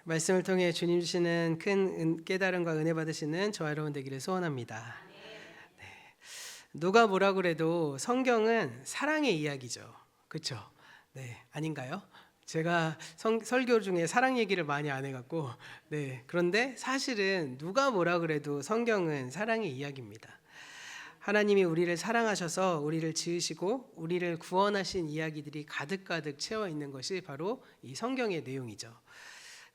말씀을 통해 주님 주시는 큰 깨달음과 은혜 받으시는 저와 여러분 되기를 소원합니다. 누가 뭐라 그래도 성경은 사랑의 이야기죠. 그렇죠? 네, 아닌가요? 제가 설교 중에 사랑 얘기를 많이 안 해갖고 그런데 사실은 누가 뭐라 그래도 성경은 사랑의 이야기입니다. 하나님이 우리를 사랑하셔서 우리를 지으시고 우리를 구원하신 이야기들이 가득가득 채워 있는 것이 바로 이 성경의 내용이죠.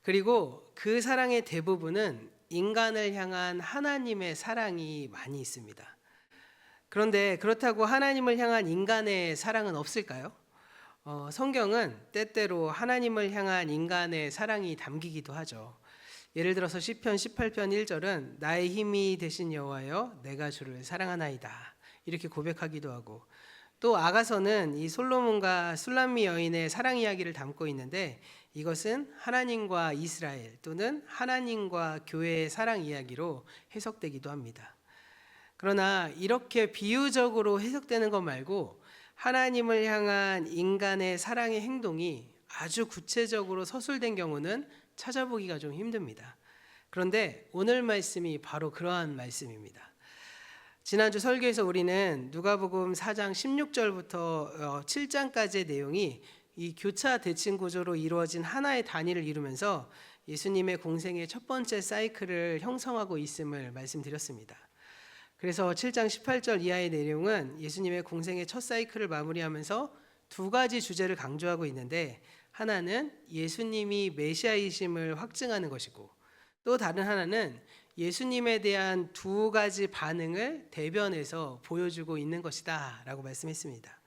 그리고 그 사랑의 대부분은 인간을 향한 하나님의 사랑이 많이 있습니다. 그런데 그렇다고 하나님을 향한 인간의 사랑은 없을까요? 성경은 때때로 하나님을 향한 인간의 사랑이 담기기도 하죠. 예를 들어서 시편 18편 1절은 나의 힘이 되신 여호와여 내가 주를 사랑하나이다 이렇게 고백하기도 하고, 또 아가서는 이 솔로몬과 술람미 여인의 사랑 이야기를 담고 있는데 이것은 하나님과 이스라엘 또는 하나님과 교회의 사랑 이야기로 해석되기도 합니다. 그러나 이렇게 비유적으로 해석되는 것 말고 하나님을 향한 인간의 사랑의 행동이 아주 구체적으로 서술된 경우는 찾아보기가 좀 힘듭니다. 그런데 오늘 말씀이 바로 그러한 말씀입니다. 지난주 설교에서 우리는 누가복음 4장 16절부터 7장까지의 내용이 이 교차 대칭 구조로 이루어진 하나의 단위를 이루면서 예수님의 공생의 첫 번째 사이클을 형성하고 있음을 말씀드렸습니다. 그래서 7장 18절 이하의 내용은 예수님의 공생의 첫 사이클을 마무리하면서 두 가지 주제를 강조하고 있는데, 하나는 예수님이 메시아이심을 확증하는 것이고 또 다른 하나는 예수님에 대한 두 가지 반응을 대변해서 보여주고 있는 것이다 라고 말씀했습니다.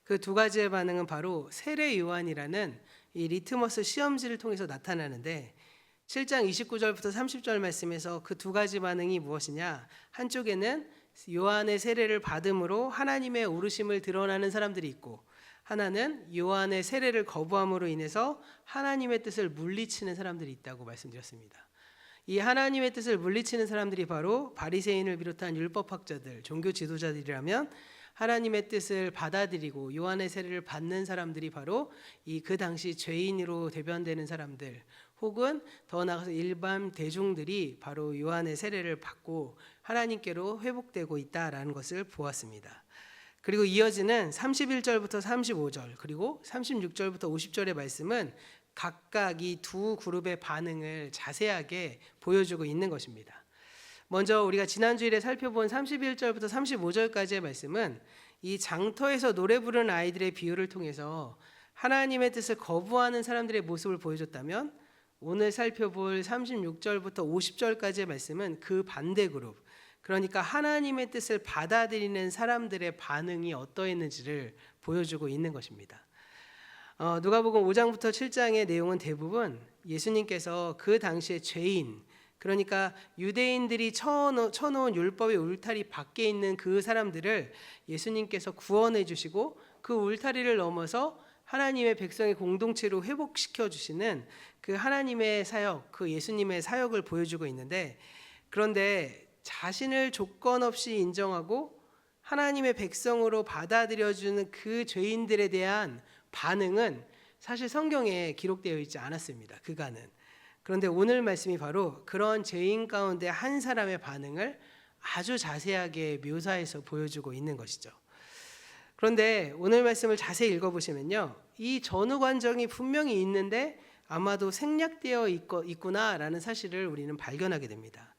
그 두 가지의 반응은 바로 세례 요한이라는 이 리트머스 시험지를 통해서 나타나는데, 7장 29절부터 30절 말씀에서 그 두 가지 반응이 무엇이냐, 한쪽에는 요한의 세례를 받음으로 하나님의 오르심을 드러나는 사람들이 있고, 하나는 요한의 세례를 거부함으로 인해서 하나님의 뜻을 물리치는 사람들이 있다고 말씀드렸습니다. 이 하나님의 뜻을 물리치는 사람들이 바로 바리새인을 비롯한 율법학자들, 종교 지도자들이라면, 하나님의 뜻을 받아들이고 요한의 세례를 받는 사람들이 바로 그 당시 죄인으로 대변되는 사람들, 혹은 더 나아가서 일반 대중들이 바로 요한의 세례를 받고 하나님께로 회복되고 있다라는 것을 보았습니다. 그리고 이어지는 31절부터 35절 그리고 36절부터 50절의 말씀은 각각 이 두 그룹의 반응을 자세하게 보여주고 있는 것입니다. 먼저 우리가 지난주일에 살펴본 31절부터 35절까지의 말씀은 이 장터에서 노래 부르는 아이들의 비유를 통해서 하나님의 뜻을 거부하는 사람들의 모습을 보여줬다면, 오늘 살펴볼 36절부터 50절까지의 말씀은 그 반대 그룹, 그러니까 하나님의 뜻을 받아들이는 사람들의 반응이 어떠했는지를 보여주고 있는 것입니다. 누가복음 5장부터 7장의 내용은 대부분 예수님께서 그 당시의 죄인, 그러니까 유대인들이 쳐놓은 율법의 울타리 밖에 있는 그 사람들을 예수님께서 구원해 주시고 그 울타리를 넘어서 하나님의 백성의 공동체로 회복시켜 주시는 그 하나님의 사역, 그 예수님의 사역을 보여주고 있는데, 그런데 자신을 조건 없이 인정하고 하나님의 백성으로 받아들여주는 그 죄인들에 대한 반응은 사실 성경에 기록되어 있지 않았습니다. 그간은. 그런데 오늘 말씀이 바로 그런 죄인 가운데 한 사람의 반응을 아주 자세하게 묘사해서 보여주고 있는 것이죠. 그런데 오늘 말씀을 자세히 읽어보시면요, 이 전후 관정이 분명히 있는데 아마도 생략되어 있구나라는 사실을 우리는 발견하게 됩니다.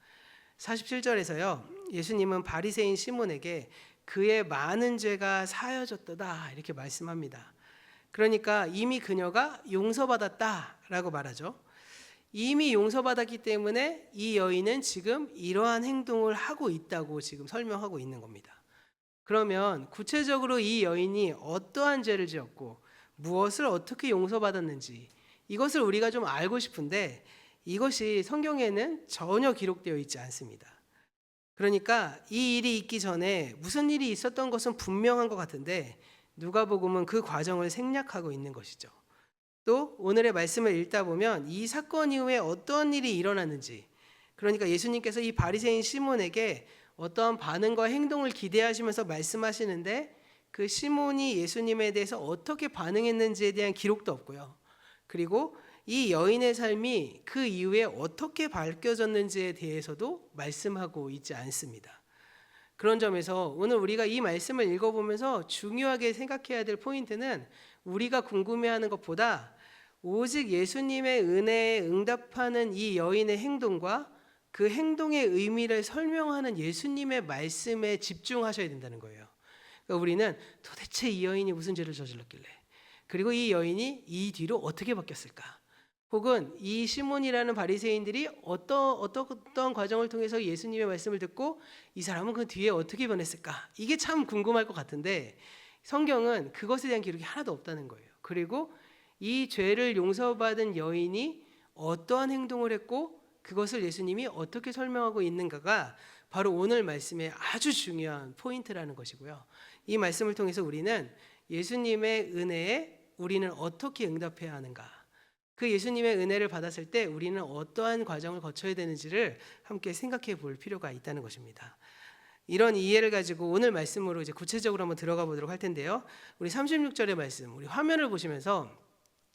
47절에서요, 예수님은 바리새인 시몬에게 그의 많은 죄가 사여졌도다 이렇게 말씀합니다. 그러니까 이미 그녀가 용서받았다라고 말하죠. 이미 용서받았기 때문에 이 여인은 지금 이러한 행동을 하고 있다고 지금 설명하고 있는 겁니다. 그러면 구체적으로 이 여인이 어떠한 죄를 지었고 무엇을 어떻게 용서받았는지, 이것을 우리가 좀 알고 싶은데 이것이 성경에는 전혀 기록되어 있지 않습니다. 그러니까 이 일이 있기 전에 무슨 일이 있었던 것은 분명한 것 같은데 누가복음은 그 과정을 생략하고 있는 것이죠. 또 오늘의 말씀을 읽다 보면 이 사건 이후에 어떤 일이 일어났는지, 그러니까 예수님께서 이 바리새인 시몬에게 어떠한 반응과 행동을 기대하시면서 말씀하시는데 그 시몬이 예수님에 대해서 어떻게 반응했는지에 대한 기록도 없고요. 그리고 이 여인의 삶이 그 이후에 어떻게 바뀌어졌는지에 대해서도 말씀하고 있지 않습니다. 그런 점에서 오늘 우리가 이 말씀을 읽어보면서 중요하게 생각해야 될 포인트는 우리가 궁금해하는 것보다 오직 예수님의 은혜에 응답하는 이 여인의 행동과 그 행동의 의미를 설명하는 예수님의 말씀에 집중하셔야 된다는 거예요. 그러니까 우리는 도대체 이 여인이 무슨 죄를 저질렀길래, 그리고 이 여인이 이 뒤로 어떻게 바뀌었을까, 혹은 이 시몬이라는 바리새인들이 어떤 과정을 통해서 예수님의 말씀을 듣고 이 사람은 그 뒤에 어떻게 변했을까, 이게 참 궁금할 것 같은데 성경은 그것에 대한 기록이 하나도 없다는 거예요. 그리고 이 죄를 용서받은 여인이 어떠한 행동을 했고 그것을 예수님이 어떻게 설명하고 있는가가 바로 오늘 말씀의 아주 중요한 포인트라는 것이고요. 이 말씀을 통해서 우리는 예수님의 은혜에 우리는 어떻게 응답해야 하는가, 그 예수님의 은혜를 받았을 때 우리는 어떠한 과정을 거쳐야 되는지를 함께 생각해 볼 필요가 있다는 것입니다. 이런 이해를 가지고 오늘 말씀으로 이제 구체적으로 한번 들어가 보도록 할 텐데요. 우리 36절의 말씀, 우리 화면을 보시면서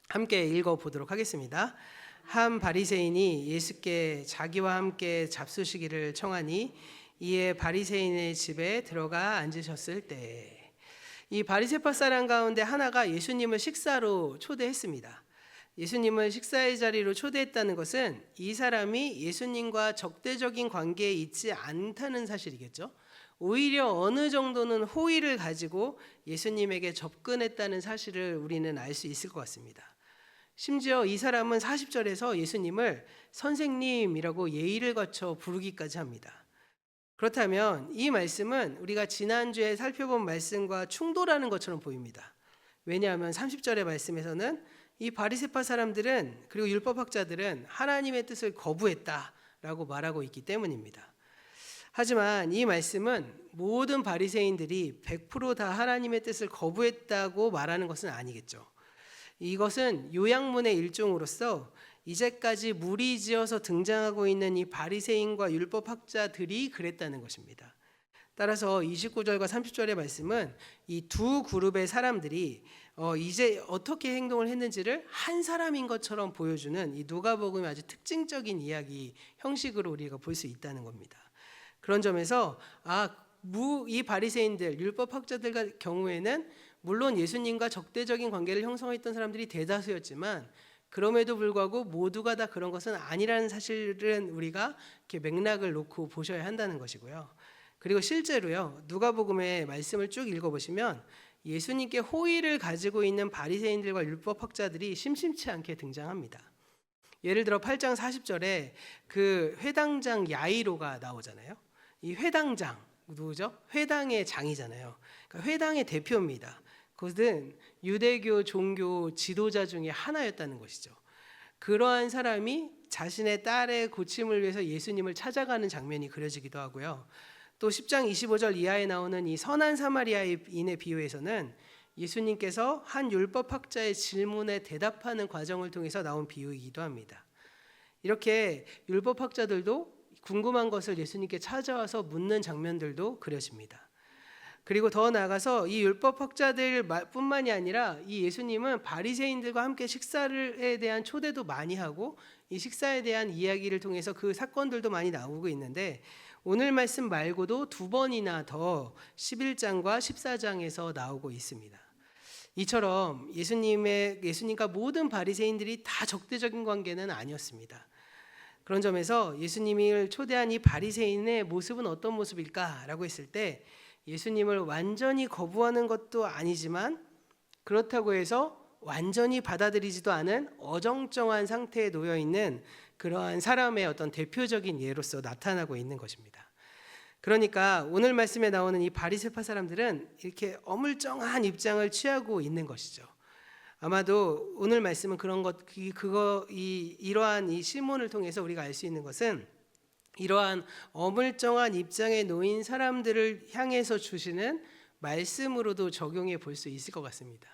함께 읽어 보도록 하겠습니다. 한 바리새인이 예수께 자기와 함께 잡수시기를 청하니 이에 바리새인의 집에 들어가 앉으셨을 때, 이 바리새파 사람 가운데 하나가 예수님을 식사로 초대했습니다. 예수님을 식사의 자리로 초대했다는 것은 이 사람이 예수님과 적대적인 관계에 있지 않다는 사실이겠죠. 오히려 어느 정도는 호의를 가지고 예수님에게 접근했다는 사실을 우리는 알 수 있을 것 같습니다. 심지어 이 사람은 40절에서 예수님을 선생님이라고 예의를 갖춰 부르기까지 합니다. 그렇다면 이 말씀은 우리가 지난주에 살펴본 말씀과 충돌하는 것처럼 보입니다. 왜냐하면 30절의 말씀에서는 이 바리새파 사람들은, 그리고 율법학자들은 하나님의 뜻을 거부했다라고 말하고 있기 때문입니다. 하지만 이 말씀은 모든 바리새인들이 100% 하나님의 뜻을 거부했다고 말하는 것은 아니겠죠. 이것은 요약문의 일종으로서 이제까지 무리지어서 등장하고 있는 이 바리새인과 율법학자들이 그랬다는 것입니다. 따라서 29절과 30절의 말씀은 이 두 그룹의 사람들이 이제 어떻게 행동을 했는지를 한 사람인 것처럼 보여주는 이 누가복음의 아주 특징적인 이야기 형식으로 우리가 볼 수 있다는 겁니다. 그런 점에서 이 바리새인들, 율법학자들 경우에는 물론 예수님과 적대적인 관계를 형성했던 사람들이 대다수였지만 그럼에도 불구하고 모두가 다 그런 것은 아니라는 사실은 우리가 이렇게 맥락을 놓고 보셔야 한다는 것이고요. 그리고 실제로요, 누가복음의 말씀을 쭉 읽어보시면 예수님께 호의를 가지고 있는 바리새인들과 율법학자들이 심심치 않게 등장합니다. 예를 들어 8장 40절에 그 회당장 야이로가 나오잖아요. 이 회당장 누구죠? 회당의 장이잖아요. 그러니까 회당의 대표입니다. 그것은 유대교 종교 지도자 중에 하나였다는 것이죠. 그러한 사람이 자신의 딸의 고침을 위해서 예수님을 찾아가는 장면이 그려지기도 하고요. 또 10장 25절 이하에 나오는 이 선한 사마리아인의 비유에서는 예수님께서 한 율법학자의 질문에 대답하는 과정을 통해서 나온 비유이기도 합니다. 이렇게 율법학자들도 궁금한 것을 예수님께 찾아와서 묻는 장면들도 그려집니다. 그리고 더 나아가서 이 율법학자들 뿐만이 아니라 이 예수님은 바리새인들과 함께 식사에 대한 초대도 많이 하고 이 식사에 대한 이야기를 통해서 그 사건들도 많이 나오고 있는데 오늘 말씀 말고도 2번이나 더 11장과 14장에서 나오고 있습니다. 이처럼 예수님과 모든 바리새인들이 다 적대적인 관계는 아니었습니다. 그런 점에서 예수님을 초대한 이 바리새인의 모습은 어떤 모습일까라고 했을 때 예수님을 완전히 거부하는 것도 아니지만 그렇다고 해서 완전히 받아들이지도 않은 어정쩡한 상태에 놓여 있는 그러한 사람의 어떤 대표적인 예로서 나타나고 있는 것입니다. 그러니까 오늘 말씀에 나오는 이 바리새파 사람들은 이렇게 어물쩡한 입장을 취하고 있는 것이죠. 아마도 오늘 말씀은 이러한 이 시몬을 통해서 우리가 알 수 있는 것은 이러한 어물쩡한 입장에 놓인 사람들을 향해서 주시는 말씀으로도 적용해 볼 수 있을 것 같습니다.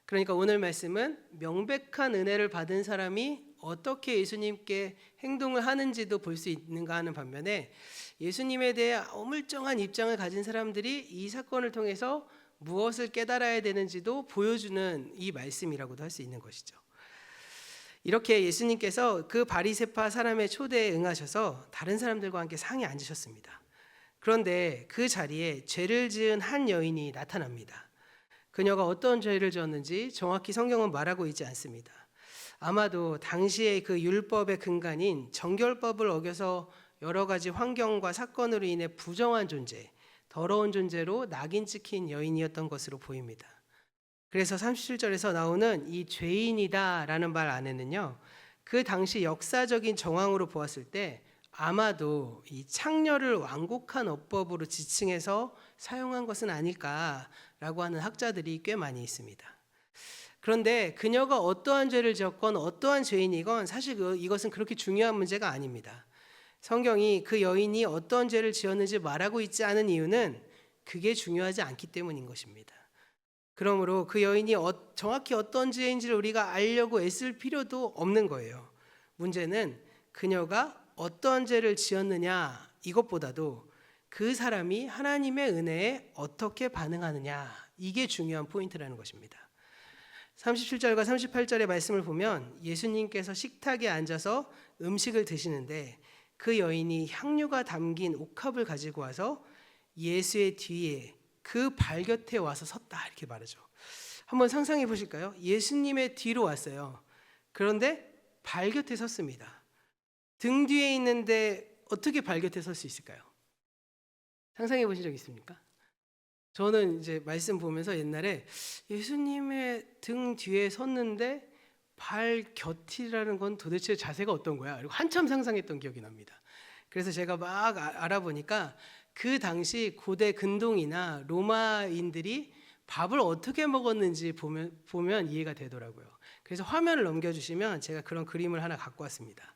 그러니까 오늘 말씀은 명백한 은혜를 받은 사람이 어떻게 예수님께 행동을 하는지도 볼 수 있는가 하는 반면에 예수님에 대해 어물쩡한 입장을 가진 사람들이 이 사건을 통해서 무엇을 깨달아야 되는지도 보여주는 이 말씀이라고도 할 수 있는 것이죠. 이렇게 예수님께서 그 바리새파 사람의 초대에 응하셔서 다른 사람들과 함께 상에 앉으셨습니다. 그런데 그 자리에 죄를 지은 한 여인이 나타납니다. 그녀가 어떤 죄를 지었는지 정확히 성경은 말하고 있지 않습니다. 아마도 당시의 그 율법의 근간인 정결법을 어겨서 여러 가지 환경과 사건으로 인해 부정한 존재, 더러운 존재로 낙인 찍힌 여인이었던 것으로 보입니다. 그래서 37절에서 나오는 이 죄인이다라는 말 안에는요, 그 당시 역사적인 정황으로 보았을 때 아마도 이 창녀를 완곡한 어법으로 지칭해서 사용한 것은 아닐까라고 하는 학자들이 꽤 많이 있습니다. 그런데 그녀가 어떠한 죄를 지었건 어떠한 죄인이건 사실 이것은 그렇게 중요한 문제가 아닙니다. 성경이 그 여인이 어떤 죄를 지었는지 말하고 있지 않은 이유는 그게 중요하지 않기 때문인 것입니다. 그러므로 그 여인이 정확히 어떤 죄인지를 우리가 알려고 애쓸 필요도 없는 거예요. 문제는 그녀가 어떤 죄를 지었느냐 이것보다도 그 사람이 하나님의 은혜에 어떻게 반응하느냐, 이게 중요한 포인트라는 것입니다. 37절과 38절의 말씀을 보면 예수님께서 식탁에 앉아서 음식을 드시는데 그 여인이 향유가 담긴 옥합을 가지고 와서 예수의 뒤에 그 발 곁에 와서 섰다, 이렇게 말하죠. 한번 상상해 보실까요? 예수님의 뒤로 왔어요. 그런데 발 곁에 섰습니다. 등 뒤에 있는데 어떻게 발 곁에 설 수 있을까요? 상상해 보신 적 있습니까? 저는 이제 말씀 보면서 옛날에 예수님의 등 뒤에 섰는데 발 곁이라는 건 도대체 자세가 어떤 거야? 그리고 한참 상상했던 기억이 납니다. 그래서 제가 막 알아보니까 그 당시 고대 근동이나 로마인들이 밥을 어떻게 먹었는지 보면 이해가 되더라고요. 그래서 화면을 넘겨주시면 제가 그런 그림을 하나 갖고 왔습니다.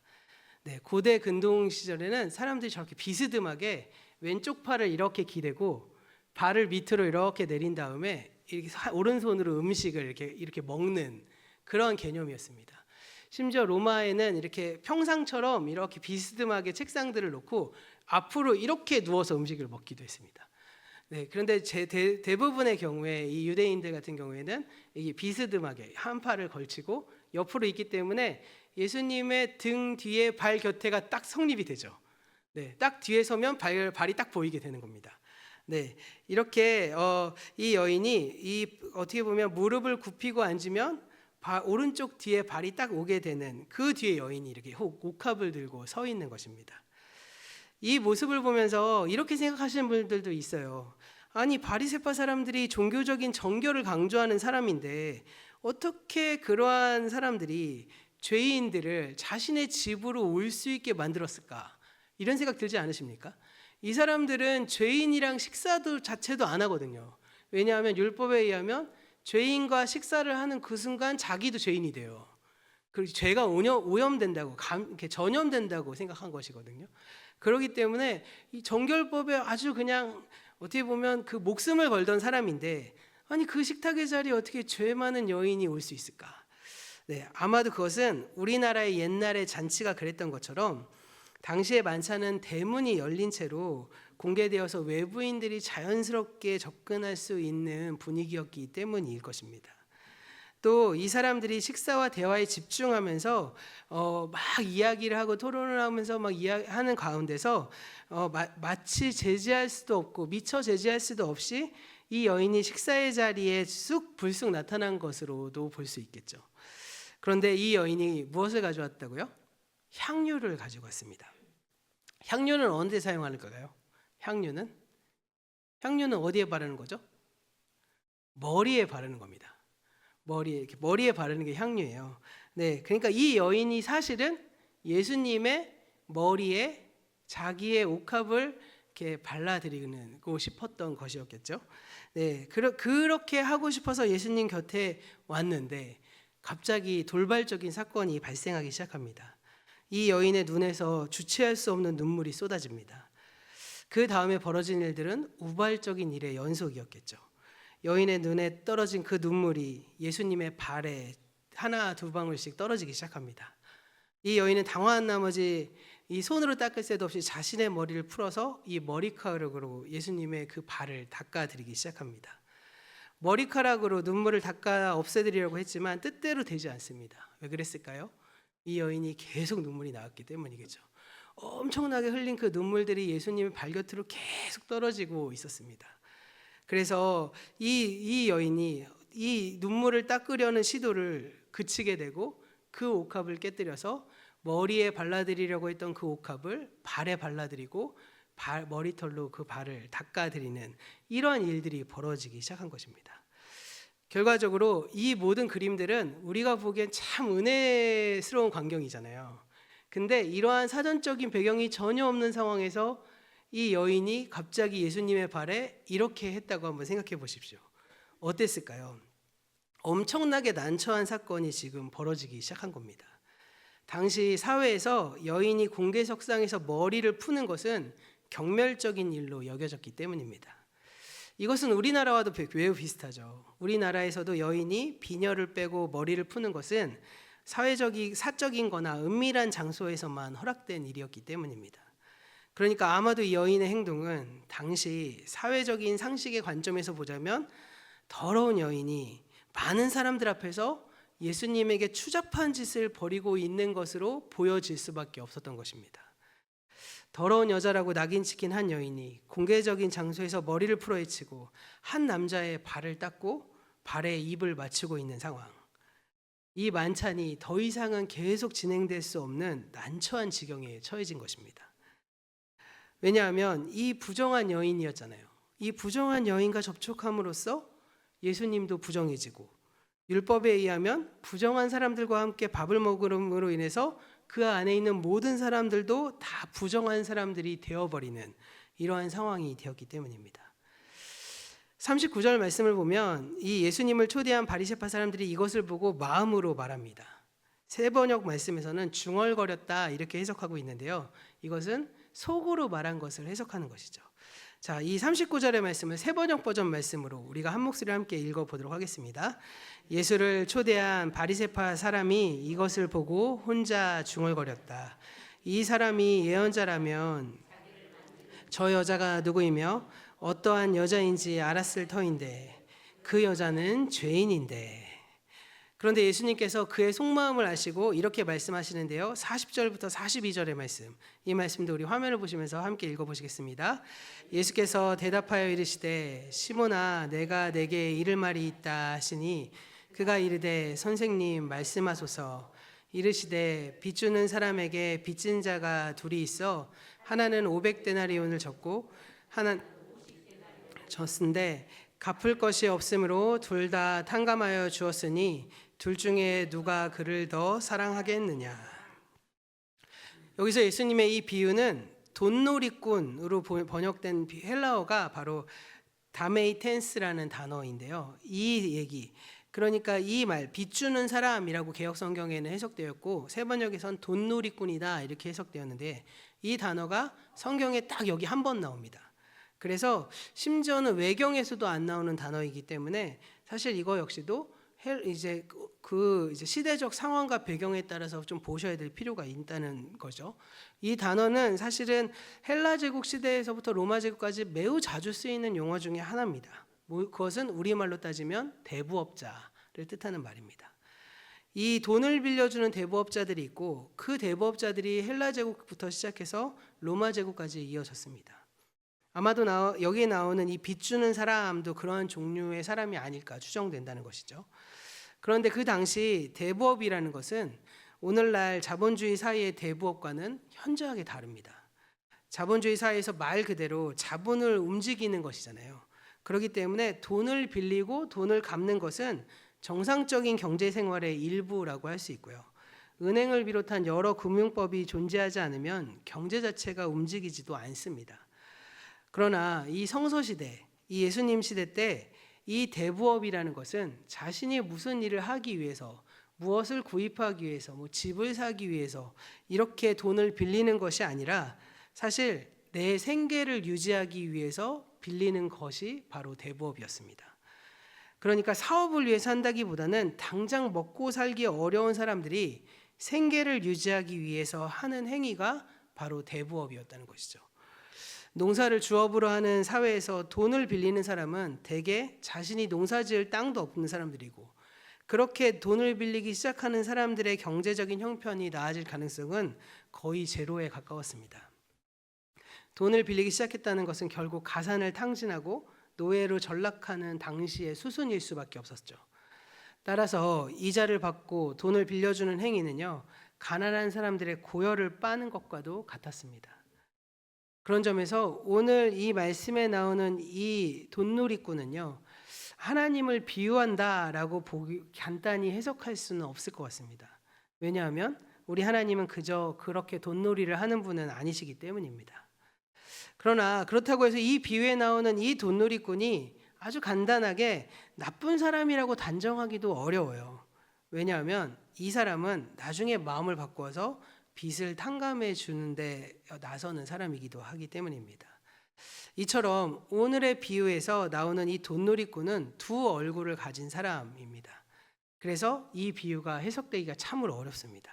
네, 고대 근동 시절에는 사람들이 저렇게 비스듬하게 왼쪽 팔을 이렇게 기대고 발을 밑으로 이렇게 내린 다음에 이렇게 오른손으로 음식을 이렇게 먹는 그런 개념이었습니다. 심지어 로마에는 이렇게 평상처럼 이렇게 비스듬하게 책상들을 놓고 앞으로 이렇게 누워서 음식을 먹기도 했습니다. 네, 그런데 대부분의 경우에 이 유대인들 같은 경우에는 이게 비스듬하게 한 팔을 걸치고 옆으로 있기 때문에 예수님의 등 뒤에 발 곁에가 딱 성립이 되죠. 네, 딱 뒤에 서면 발이 딱 보이게 되는 겁니다. 네, 이렇게 이 여인이 어떻게 보면 무릎을 굽히고 앉으면 오른쪽 뒤에 발이 딱 오게 되는 그 뒤에 여인이 이렇게 옥합을 들고 서 있는 것입니다. 이 모습을 보면서 이렇게 생각하시는 분들도 있어요. 아니, 바리새파 사람들이 종교적인 정결을 강조하는 사람인데 어떻게 그러한 사람들이 죄인들을 자신의 집으로 올 수 있게 만들었을까? 이런 생각 들지 않으십니까? 이 사람들은 죄인이랑 식사도 자체도 안 하거든요. 왜냐하면 율법에 의하면 죄인과 식사를 하는 그 순간 자기도 죄인이 돼요. 그리고 죄가 오염된다고, 전염된다고 생각한 것이거든요. 그렇기 때문에 이 정결법에 아주 그냥 어떻게 보면 그 목숨을 걸던 사람인데, 아니 그 식탁의 자리에 어떻게 죄 많은 여인이 올 수 있을까? 네, 아마도 그것은 우리나라의 옛날의 잔치가 그랬던 것처럼 당시의 만찬은 대문이 열린 채로 공개되어서 외부인들이 자연스럽게 접근할 수 있는 분위기였기 때문일 것입니다. 또 이 사람들이 식사와 대화에 집중하면서 막 이야기를 하고 토론을 하면서 막 이야기하는 가운데서 마치 제지할 수도 없고 미처 제지할 수도 없이 이 여인이 식사의 자리에 쑥 불쑥 나타난 것으로도 볼 수 있겠죠. 그런데 이 여인이 무엇을 가져왔다고요? 향유를 가지고 왔습니다. 향유는 언제 사용하는가요? 향유는 어디에 바르는 거죠? 머리에 바르는 겁니다. 머리에 바르는 게 향유예요. 네, 그러니까 이 여인이 사실은 예수님의 머리에 자기의 옥합을 이렇게 발라드리고 싶었던 것이었겠죠. 네, 그렇게 하고 싶어서 예수님 곁에 왔는데 갑자기 돌발적인 사건이 발생하기 시작합니다. 이 여인의 눈에서 주체할 수 없는 눈물이 쏟아집니다. 그 다음에 벌어진 일들은 우발적인 일의 연속이었겠죠. 여인의 눈에 떨어진 그 눈물이 예수님의 발에 하나 두 방울씩 떨어지기 시작합니다. 이 여인은 당황한 나머지 이 손으로 닦을 새도 없이 자신의 머리를 풀어서 이 머리카락으로 예수님의 그 발을 닦아드리기 시작합니다. 머리카락으로 눈물을 닦아 없애드리려고 했지만 뜻대로 되지 않습니다. 왜 그랬을까요? 이 여인이 계속 눈물이 나왔기 때문이겠죠. 엄청나게 흘린 그 눈물들이 예수님의 발곁으로 계속 떨어지고 있었습니다. 그래서 이 여인이 이 눈물을 닦으려는 시도를 그치게 되고 그 옥합을 깨뜨려서 머리에 발라드리려고 했던 그 옥합을 발에 발라드리고 머리털로 그 발을 닦아드리는 이러한 일들이 벌어지기 시작한 것입니다. 결과적으로 이 모든 그림들은 우리가 보기엔 참 은혜스러운 광경이잖아요. 근데 이러한 사전적인 배경이 전혀 없는 상황에서 이 여인이 갑자기 예수님의 발에 이렇게 했다고 한번 생각해 보십시오. 어땠을까요? 엄청나게 난처한 사건이 지금 벌어지기 시작한 겁니다. 당시 사회에서 여인이 공개석상에서 머리를 푸는 것은 경멸적인 일로 여겨졌기 때문입니다. 이것은 우리나라와도 매우 비슷하죠. 우리나라에서도 여인이 비녀를 빼고 머리를 푸는 것은 사적인 거나 은밀한 장소에서만 허락된 일이었기 때문입니다. 그러니까 아마도 이 여인의 행동은 당시 사회적인 상식의 관점에서 보자면 더러운 여인이 많은 사람들 앞에서 예수님에게 추잡한 짓을 벌이고 있는 것으로 보여질 수밖에 없었던 것입니다. 더러운 여자라고 낙인찍힌 한 여인이 공개적인 장소에서 머리를 풀어헤치고 한 남자의 발을 닦고 발에 입을 맞추고 있는 상황. 이 만찬이 더 이상은 계속 진행될 수 없는 난처한 지경에 처해진 것입니다. 왜냐하면 이 부정한 여인이었잖아요. 이 부정한 여인과 접촉함으로써 예수님도 부정해지고 율법에 의하면 부정한 사람들과 함께 밥을 먹음으로 인해서 그 안에 있는 모든 사람들도 다 부정한 사람들이 되어버리는 이러한 상황이 되었기 때문입니다. 39절 말씀을 보면 이 예수님을 초대한 바리새파 사람들이 이것을 보고 마음으로 말합니다. 세번역 말씀에서는 중얼거렸다 이렇게 해석하고 있는데요. 이것은 속으로 말한 것을 해석하는 것이죠. 자, 이 39절의 말씀을 세번역 버전 말씀으로 우리가 한 목소리로 함께 읽어보도록 하겠습니다. 예수를 초대한 바리새파 사람이 이것을 보고 혼자 중얼거렸다. 이 사람이 예언자라면 저 여자가 누구이며 어떠한 여자인지 알았을 터인데 그 여자는 죄인인데. 그런데 예수님께서 그의 속마음을 아시고 이렇게 말씀하시는데요. 40절부터 42절의 말씀, 이 말씀도 우리 화면을 보시면서 함께 읽어보시겠습니다. 예수께서 대답하여 이르시되 시몬아 내가 내게 이를 말이 있다 하시니 그가 이르되 선생님 말씀하소서. 이르시되 빚주는 사람에게 빚진 자가 둘이 있어 하나는 500데나리온을 졌고 하나는 졌은데 갚을 것이 없으므로 둘 다 탕감하여 주었으니 둘 중에 누가 그를 더 사랑하겠느냐. 여기서 예수님의 이 비유는 돈놀이꾼으로 번역된 헬라어가 바로 다메이텐스라는 단어인데요. 이 얘기, 그러니까 이 말 빚주는 사람이라고 개역성경에는 해석되었고 세번역에선 돈놀이꾼이다 이렇게 해석되었는데 이 단어가 성경에 딱 여기 한 번 나옵니다. 그래서 심지어는 외경에서도 안 나오는 단어이기 때문에 사실 이거 역시도 이제 시대적 상황과 배경에 따라서 좀 보셔야 될 필요가 있다는 거죠. 이 단어는 사실은 헬라 제국 시대에서부터 로마 제국까지 매우 자주 쓰이는 용어 중에 하나입니다. 그것은 우리말로 따지면 대부업자를 뜻하는 말입니다. 이 돈을 빌려주는 대부업자들이 있고 그 대부업자들이 헬라 제국부터 시작해서 로마 제국까지 이어졌습니다. 아마도 여기에 나오는 이 빚주는 사람도 그러한 종류의 사람이 아닐까 추정된다는 것이죠. 그런데 그 당시 대부업이라는 것은 오늘날 자본주의 사회의 대부업과는 현저하게 다릅니다. 자본주의 사회에서 말 그대로 자본을 움직이는 것이잖아요. 그렇기 때문에 돈을 빌리고 돈을 갚는 것은 정상적인 경제 생활의 일부라고 할 수 있고요. 은행을 비롯한 여러 금융법이 존재하지 않으면 경제 자체가 움직이지도 않습니다. 그러나 이 성서시대, 이 예수님 시대 때 이 대부업이라는 것은 자신이 무슨 일을 하기 위해서, 무엇을 구입하기 위해서, 집을 사기 위해서 이렇게 돈을 빌리는 것이 아니라 사실 내 생계를 유지하기 위해서 빌리는 것이 바로 대부업이었습니다. 그러니까 사업을 위해서 한다기보다는 당장 먹고 살기 어려운 사람들이 생계를 유지하기 위해서 하는 행위가 바로 대부업이었다는 것이죠. 농사를 주업으로 하는 사회에서 돈을 빌리는 사람은 대개 자신이 농사지을 땅도 없는 사람들이고 그렇게 돈을 빌리기 시작하는 사람들의 경제적인 형편이 나아질 가능성은 거의 제로에 가까웠습니다. 돈을 빌리기 시작했다는 것은 결국 가산을 탕진하고 노예로 전락하는 당시의 수순일 수밖에 없었죠. 따라서 이자를 받고 돈을 빌려주는 행위는요, 가난한 사람들의 고열을 빠는 것과도 같았습니다. 그런 점에서 오늘 이 말씀에 나오는 이 돈놀이꾼은요, 하나님을 비유한다라고 간단히 해석할 수는 없을 것 같습니다. 왜냐하면 우리 하나님은 그저 그렇게 돈놀이를 하는 분은 아니시기 때문입니다. 그러나 그렇다고 해서 이 비유에 나오는 이 돈놀이꾼이 아주 간단하게 나쁜 사람이라고 단정하기도 어려워요. 왜냐하면 이 사람은 나중에 마음을 바꿔서 빚을 탕감해 주는데 나서는 사람이기도 하기 때문입니다. 이처럼 오늘의 비유에서 나오는 이 돈놀이꾼은 두 얼굴을 가진 사람입니다. 그래서 이 비유가 해석되기가 참으로 어렵습니다.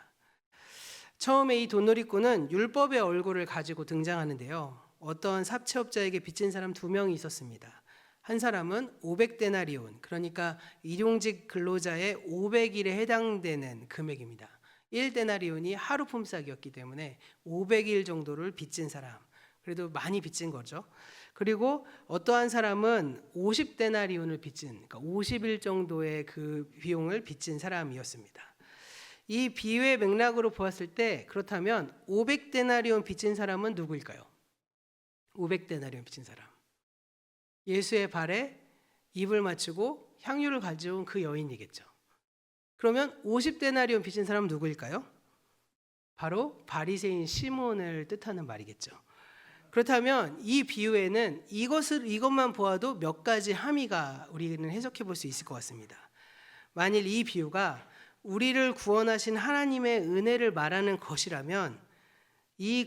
처음에 이 돈놀이꾼은 율법의 얼굴을 가지고 등장하는데요. 어떤 사채업자에게 빚진 사람 두 명이 있었습니다. 한 사람은 500데나리온, 그러니까 일용직 근로자의 500일에 해당되는 금액입니다. 1데나리온이 하루 품삯이었기 때문에 500일 정도를 빚진 사람, 그래도 많이 빚진 거죠. 그리고 어떠한 사람은 50데나리온을 빚진, 그러니까 50일 정도의 그 비용을 빚진 사람이었습니다. 이 비유의 맥락으로 보았을 때 그렇다면 500데나리온 빚진 사람은 누구일까요? 500데나리온 빚진 사람. 예수의 발에 입을 맞추고 향유를 가져온 그 여인이겠죠. 그러면 50데나리온 빚진 사람은 누구일까요? 바로 바리새인 시몬을 뜻하는 말이겠죠. 그렇다면 이 비유에는 이것만 보아도 몇 가지 함의가 우리는 해석해 볼 수 있을 것 같습니다. 만일 이 비유가 우리를 구원하신 하나님의 은혜를 말하는 것이라면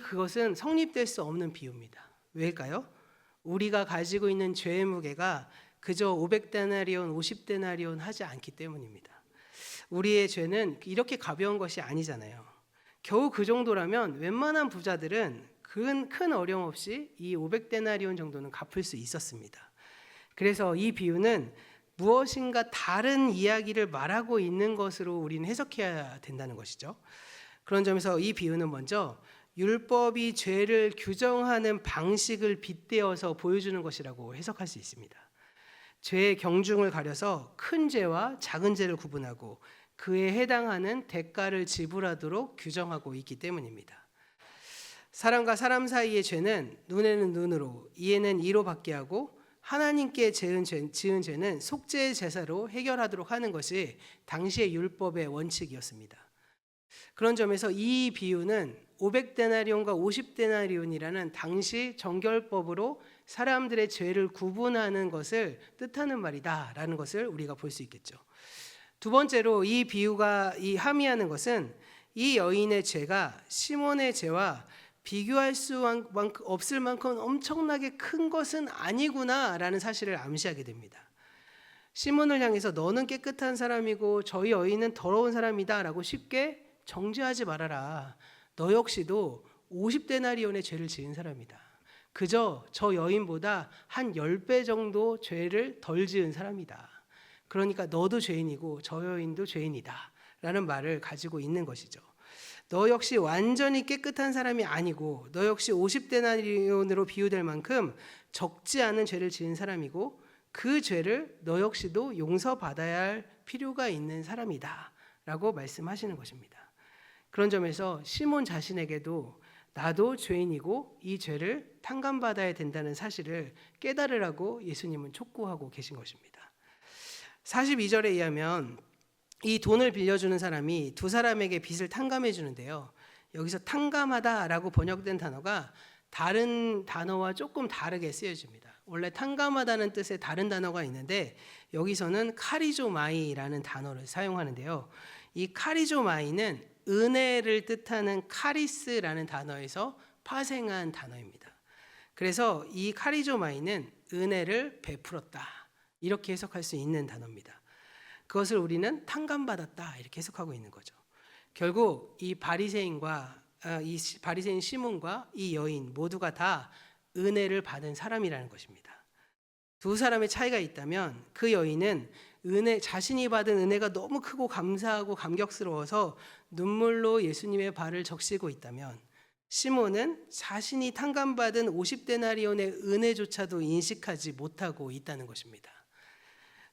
그것은 성립될 수 없는 비유입니다. 왜일까요? 우리가 가지고 있는 죄의 무게가 그저 500데나리온, 50데나리온 하지 않기 때문입니다. 우리의 죄는 이렇게 가벼운 것이 아니잖아요. 겨우 그 정도라면 웬만한 부자들은 큰 어려움 없이 이 500데나리온 정도는 갚을 수 있었습니다. 그래서 이 비유는 무엇인가 다른 이야기를 말하고 있는 것으로 우리는 해석해야 된다는 것이죠. 그런 점에서 이 비유는 먼저 율법이 죄를 규정하는 방식을 빗대어서 보여주는 것이라고 해석할 수 있습니다. 죄의 경중을 가려서 큰 죄와 작은 죄를 구분하고 그에 해당하는 대가를 지불하도록 규정하고 있기 때문입니다. 사람과 사람 사이의 죄는 눈에는 눈으로, 이에는 이로 받게 하고 하나님께 지은 죄는 속죄의 제사로 해결하도록 하는 것이 당시의 율법의 원칙이었습니다. 그런 점에서 이 비유는 500데나리온과 50데나리온이라는 당시 정결법으로 사람들의 죄를 구분하는 것을 뜻하는 말이다라는 것을 우리가 볼 수 있겠죠. 두 번째로 이 비유가 함의하는 것은 이 여인의 죄가 시몬의 죄와 비교할 수 없을 만큼 엄청나게 큰 것은 아니구나라는 사실을 암시하게 됩니다. 시몬을 향해서 너는 깨끗한 사람이고 저희 여인은 더러운 사람이다라고 쉽게 정죄하지 말아라. 너 역시도 50데나리온의 죄를 지은 사람이다. 그저 저 여인보다 한 10배 정도 죄를 덜 지은 사람이다. 그러니까 너도 죄인이고 저 여인도 죄인이다 라는 말을 가지고 있는 것이죠. 너 역시 완전히 깨끗한 사람이 아니고 너 역시 50데나리온으로 비유될 만큼 적지 않은 죄를 지은 사람이고 그 죄를 너 역시도 용서받아야 할 필요가 있는 사람이다 라고 말씀하시는 것입니다. 그런 점에서 시몬 자신에게도 나도 죄인이고 이 죄를 탕감받아야 된다는 사실을 깨달으라고 예수님은 촉구하고 계신 것입니다. 42절에 의하면 이 돈을 빌려주는 사람이 두 사람에게 빚을 탕감해 주는데요. 여기서 탕감하다라고 번역된 단어가 다른 단어와 조금 다르게 쓰여집니다. 원래 탕감하다는 뜻의 다른 단어가 있는데 여기서는 카리조마이라는 단어를 사용하는데요. 이 카리조마이는 은혜를 뜻하는 카리스라는 단어에서 파생한 단어입니다. 그래서 이 카리조마이는 은혜를 베풀었다 이렇게 해석할 수 있는 단어입니다. 그것을 우리는 탕감받았다 이렇게 해석하고 있는 거죠. 결국 이 바리새인 시몬과 이 여인 모두가 다 은혜를 받은 사람이라는 것입니다. 두 사람의 차이가 있다면 그 여인은 자신이 받은 은혜가 너무 크고 감사하고 감격스러워서 눈물로 예수님의 발을 적시고 있다면, 시몬은 자신이 탕감받은 50데나리온의 은혜조차도 인식하지 못하고 있다는 것입니다.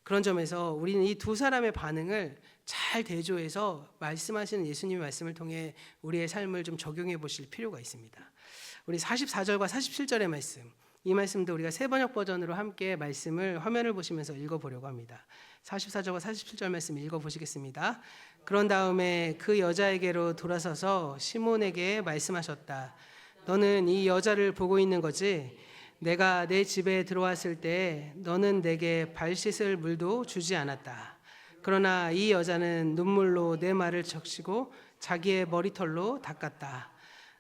그런 점에서 우리는 이 두 사람의 반응을 잘 대조해서 말씀하시는 예수님의 말씀을 통해 우리의 삶을 좀 적용해 보실 필요가 있습니다. 우리 44절과 47절의 말씀, 이 말씀도 우리가 새 번역 버전으로 함께 말씀을 화면을 보시면서 읽어보려고 합니다. 44절과 47절 말씀 읽어보시겠습니다. 그런 다음에 그 여자에게로 돌아서서 시몬에게 말씀하셨다. 너는 이 여자를 보고 있는 거지? 내가 내 집에 들어왔을 때 너는 내게 발 씻을 물도 주지 않았다. 그러나 이 여자는 눈물로 내 말을 적시고 자기의 머리털로 닦았다.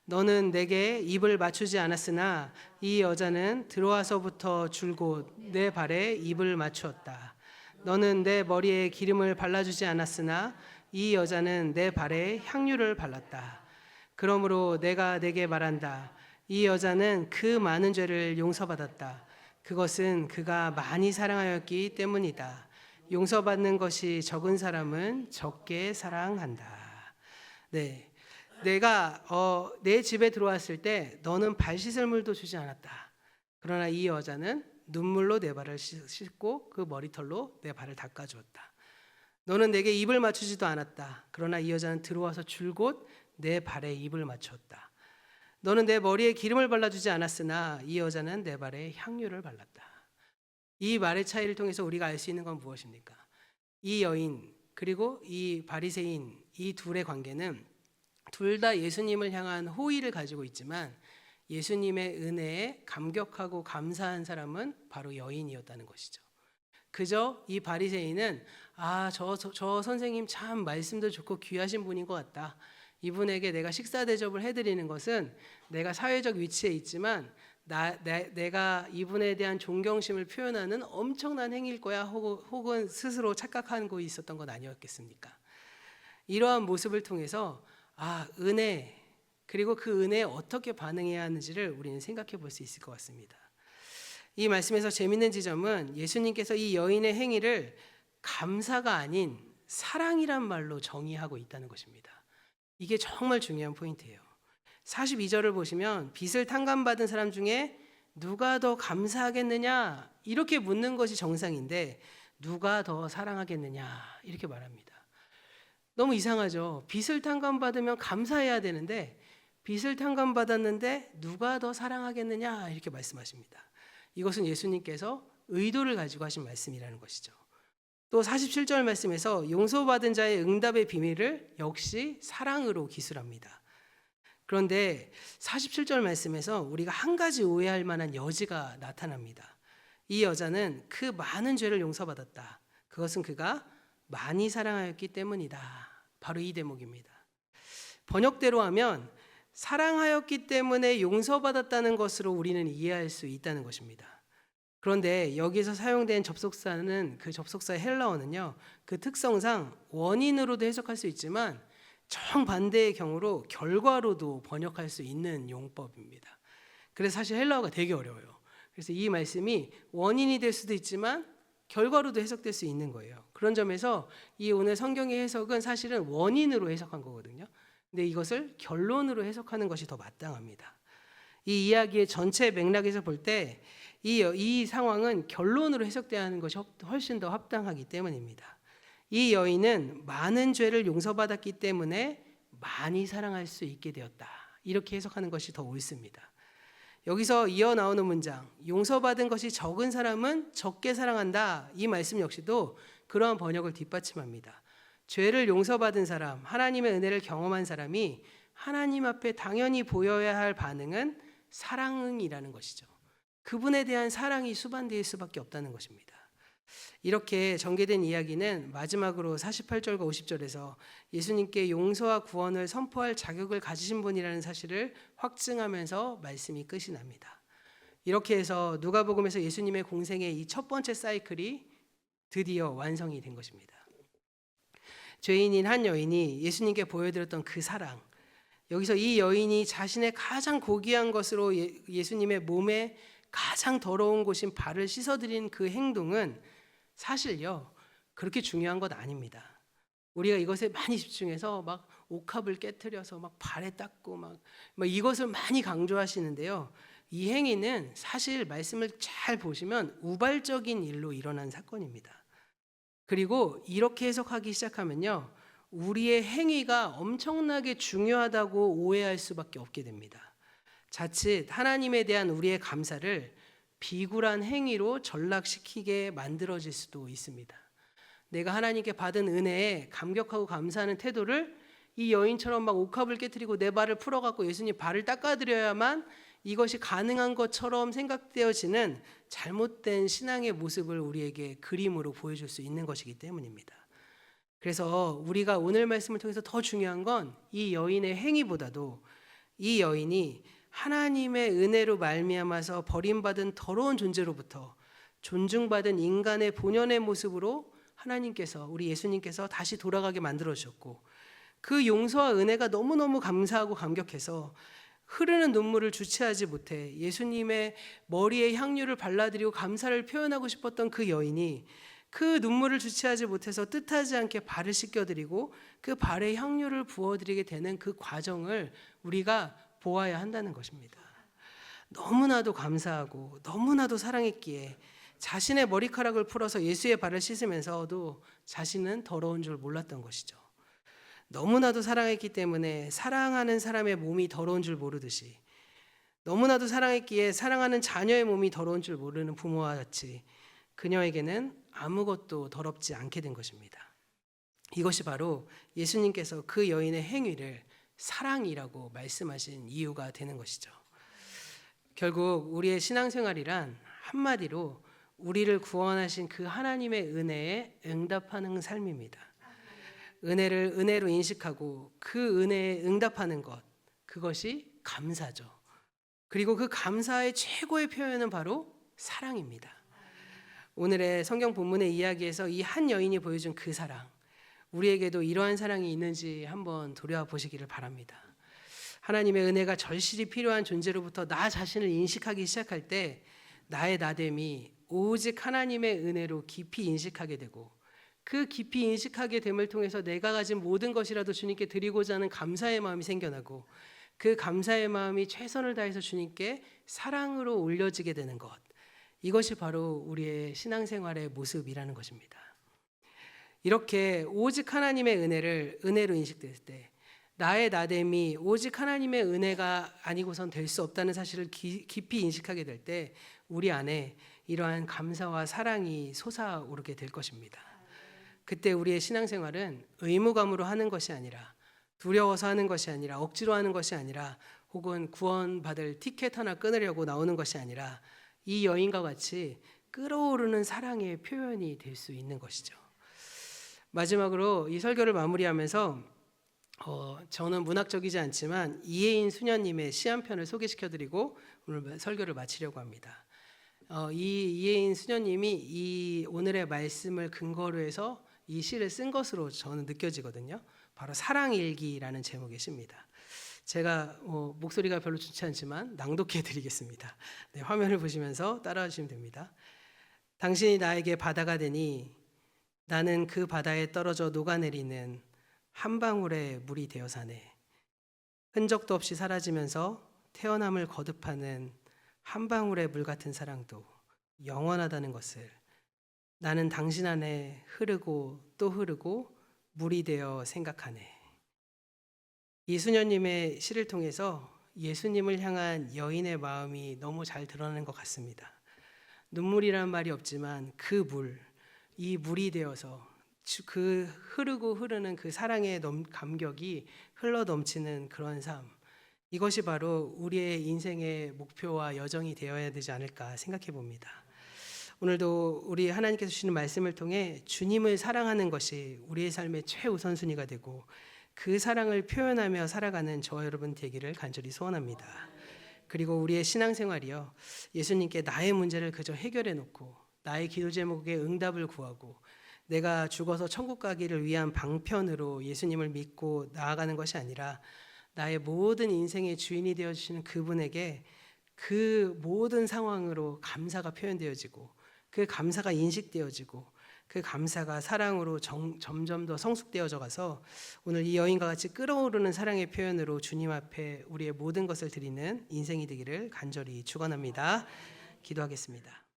너는 내게 입을 맞추지 않았으나 이 여자는 들어와서부터 줄곧 내 발에 입을 맞추었다. 너는 내 머리에 기름을 발라주지 않았으나 이 여자는 내 발에 향유를 발랐다. 그러므로 내가 내게 말한다. 이 여자는 그 많은 죄를 용서받았다. 그것은 그가 많이 사랑하였기 때문이다. 용서받는 것이 적은 사람은 적게 사랑한다. 네, 내가 내 집에 들어왔을 때 너는 발 씻을 물도 주지 않았다. 그러나 이 여자는 눈물로 내 발을 씻고 그 머리털로 내 발을 닦아주었다. 너는 내게 입을 맞추지도 않았다. 그러나 이 여자는 들어와서 줄곧 내 발에 입을 맞추었다. 너는 내 머리에 기름을 발라주지 않았으나 이 여자는 내 발에 향유를 발랐다. 이 말의 차이를 통해서 우리가 알 수 있는 건 무엇입니까? 이 여인 그리고 이 바리새인, 이 둘의 관계는 둘 다 예수님을 향한 호의를 가지고 있지만 예수님의 은혜에 감격하고 감사한 사람은 바로 여인이었다는 것이죠. 그저 이 바리새인은 저 선생님 참 말씀도 좋고 귀하신 분인 것 같다. 이분에게 내가 식사 대접을 해드리는 것은 내가 사회적 위치에 있지만 내가 이분에 대한 존경심을 표현하는 엄청난 행위일 거야, 혹은 스스로 착각하고 있었던 건 아니었겠습니까? 이러한 모습을 통해서 은혜, 그리고 그 은혜에 어떻게 반응해야 하는지를 우리는 생각해 볼 수 있을 것 같습니다. 이 말씀에서 재밌는 지점은 예수님께서 이 여인의 행위를 감사가 아닌 사랑이란 말로 정의하고 있다는 것입니다. 이게 정말 중요한 포인트예요. 42절을 보시면 빚을 탕감받은 사람 중에 누가 더 감사하겠느냐 이렇게 묻는 것이 정상인데 누가 더 사랑하겠느냐 이렇게 말합니다. 너무 이상하죠. 빚을 탕감받으면 감사해야 되는데 빚을 탕감받았는데 누가 더 사랑하겠느냐 이렇게 말씀하십니다. 이것은 예수님께서 의도를 가지고 하신 말씀이라는 것이죠. 또 47절 말씀에서 용서받은 자의 응답의 비밀을 역시 사랑으로 기술합니다. 그런데 47절 말씀에서 우리가 한 가지 오해할 만한 여지가 나타납니다. 이 여자는 그 많은 죄를 용서받았다. 그것은 그가 많이 사랑하였기 때문이다. 바로 이 대목입니다. 번역대로 하면 사랑하였기 때문에 용서받았다는 것으로 우리는 이해할 수 있다는 것입니다. 그런데 여기서 사용된 접속사는 그 접속사의 헬라어는요, 그 특성상 원인으로도 해석할 수 있지만 정반대의 경우로 결과로도 번역할 수 있는 용법입니다. 그래서 사실 헬라어가 되게 어려워요. 그래서 이 말씀이 원인이 될 수도 있지만 결과로도 해석될 수 있는 거예요. 그런 점에서 이 오늘 성경의 해석은 사실은 원인으로 해석한 거거든요. 근데 이것을 결론으로 해석하는 것이 더 마땅합니다. 이 이야기의 전체 맥락에서 볼 때 이 상황은 결론으로 해석돼야 하는 것이 훨씬 더 합당하기 때문입니다. 이 여인은 많은 죄를 용서받았기 때문에 많이 사랑할 수 있게 되었다. 이렇게 해석하는 것이 더 옳습니다. 여기서 이어 나오는 문장, 용서받은 것이 적은 사람은 적게 사랑한다. 이 말씀 역시도 그러한 번역을 뒷받침합니다. 죄를 용서받은 사람, 하나님의 은혜를 경험한 사람이 하나님 앞에 당연히 보여야 할 반응은 사랑이라는 것이죠. 그분에 대한 사랑이 수반될 수밖에 없다는 것입니다. 이렇게 전개된 이야기는 마지막으로 48절과 50절에서 예수님께 용서와 구원을 선포할 자격을 가지신 분이라는 사실을 확증하면서 말씀이 끝이 납니다. 이렇게 해서 누가복음에서 예수님의 공생의 이 첫 번째 사이클이 드디어 완성이 된 것입니다. 죄인인 한 여인이 예수님께 보여드렸던 그 사랑, 여기서 이 여인이 자신의 가장 고귀한 것으로 예수님의 몸에 가장 더러운 곳인 발을 씻어드린 그 행동은 사실요, 그렇게 중요한 것 아닙니다. 우리가 이것에 많이 집중해서 막 옥합을 깨트려서 막 발에 닦고 막 이것을 많이 강조하시는데요. 이 행위는 사실 말씀을 잘 보시면 우발적인 일로 일어난 사건입니다. 그리고 이렇게 해석하기 시작하면요, 우리의 행위가 엄청나게 중요하다고 오해할 수밖에 없게 됩니다. 자칫 하나님에 대한 우리의 감사를 비굴한 행위로 전락시키게 만들어질 수도 있습니다. 내가 하나님께 받은 은혜에 감격하고 감사하는 태도를 이 여인처럼 막 옥합을 깨뜨리고 내 발을 풀어갖고 예수님 발을 닦아드려야만 이것이 가능한 것처럼 생각되어지는 잘못된 신앙의 모습을 우리에게 그림으로 보여줄 수 있는 것이기 때문입니다. 그래서 우리가 오늘 말씀을 통해서 더 중요한 건 이 여인의 행위보다도 이 여인이 하나님의 은혜로 말미암아서 버림받은 더러운 존재로부터 존중받은 인간의 본연의 모습으로 하나님께서, 우리 예수님께서 다시 돌아가게 만들어 주셨고, 그 용서와 은혜가 너무너무 감사하고 감격해서 흐르는 눈물을 주체하지 못해 예수님의 머리에 향유를 발라드리고 감사를 표현하고 싶었던 그 여인이 그 눈물을 주체하지 못해서 뜻하지 않게 발을 씻겨드리고 그 발에 향유를 부어드리게 되는 그 과정을 우리가 보아야 한다는 것입니다. 너무나도 감사하고 너무나도 사랑했기에 자신의 머리카락을 풀어서 예수의 발을 씻으면서도 자신은 더러운 줄 몰랐던 것이죠. 너무나도 사랑했기 때문에 사랑하는 사람의 몸이 더러운 줄 모르듯이, 너무나도 사랑했기에 사랑하는 자녀의 몸이 더러운 줄 모르는 부모와 같이 그녀에게는 아무것도 더럽지 않게 된 것입니다. 이것이 바로 예수님께서 그 여인의 행위를 사랑이라고 말씀하신 이유가 되는 것이죠. 결국 우리의 신앙생활이란 한마디로 우리를 구원하신 그 하나님의 은혜에 응답하는 삶입니다. 은혜를 은혜로 인식하고 그 은혜에 응답하는 것, 그것이 감사죠. 그리고 그 감사의 최고의 표현은 바로 사랑입니다. 오늘의 성경 본문의 이야기에서 이 한 여인이 보여준 그 사랑, 우리에게도 이러한 사랑이 있는지 한번 돌아보시기를 바랍니다. 하나님의 은혜가 절실히 필요한 존재로부터 나 자신을 인식하기 시작할 때 나의 나됨이 오직 하나님의 은혜로 깊이 인식하게 되고, 그 깊이 인식하게 됨을 통해서 내가 가진 모든 것이라도 주님께 드리고자 하는 감사의 마음이 생겨나고, 그 감사의 마음이 최선을 다해서 주님께 사랑으로 올려지게 되는 것, 이것이 바로 우리의 신앙생활의 모습이라는 것입니다. 이렇게 오직 하나님의 은혜를 은혜로 인식될 때 나의 나됨이 오직 하나님의 은혜가 아니고선 될 수 없다는 사실을 깊이 인식하게 될 때 우리 안에 이러한 감사와 사랑이 솟아오르게 될 것입니다. 그때 우리의 신앙생활은 의무감으로 하는 것이 아니라, 두려워서 하는 것이 아니라, 억지로 하는 것이 아니라, 혹은 구원받을 티켓 하나 끊으려고 나오는 것이 아니라 이 여인과 같이 끓어오르는 사랑의 표현이 될 수 있는 것이죠. 마지막으로 이 설교를 마무리하면서 저는 문학적이지 않지만 이혜인 수녀님의 시 한 편을 소개시켜드리고 오늘 설교를 마치려고 합니다. 이 이혜인 수녀님이 이 오늘의 말씀을 근거로 해서 이 시를 쓴 것으로 저는 느껴지거든요. 바로 사랑일기라는 제목의 시입니다. 제가 목소리가 별로 좋지 않지만 낭독해 드리겠습니다. 네, 화면을 보시면서 따라해 주시면 됩니다. 당신이 나에게 바다가 되니 나는 그 바다에 떨어져 녹아내리는 한 방울의 물이 되어 사네. 흔적도 없이 사라지면서 태어남을 거듭하는 한 방울의 물 같은 사랑도 영원하다는 것을 나는 당신 안에 흐르고 또 흐르고 물이 되어 생각하네. 이수녀님의 시를 통해서 예수님을 향한 여인의 마음이 너무 잘 드러나는 것 같습니다. 눈물이라는 말이 없지만 그 물, 이 물이 되어서 그 흐르고 흐르는 그 사랑의 감격이 흘러 넘치는 그런 삶, 이것이 바로 우리의 인생의 목표와 여정이 되어야 되지 않을까 생각해 봅니다. 오늘도 우리 하나님께서 주시는 말씀을 통해 주님을 사랑하는 것이 우리의 삶의 최우선순위가 되고 그 사랑을 표현하며 살아가는 저와 여러분 되기를 간절히 소원합니다. 그리고 우리의 신앙생활이요, 예수님께 나의 문제를 그저 해결해 놓고 나의 기도 제목에 응답을 구하고 내가 죽어서 천국 가기를 위한 방편으로 예수님을 믿고 나아가는 것이 아니라 나의 모든 인생의 주인이 되어주시는 그분에게 그 모든 상황으로 감사가 표현되어지고 그 감사가 인식되어지고 그 감사가 사랑으로 점점 더 성숙되어져 가서 오늘 이 여인과 같이 끓어오르는 사랑의 표현으로 주님 앞에 우리의 모든 것을 드리는 인생이 되기를 간절히 축원합니다. 기도하겠습니다.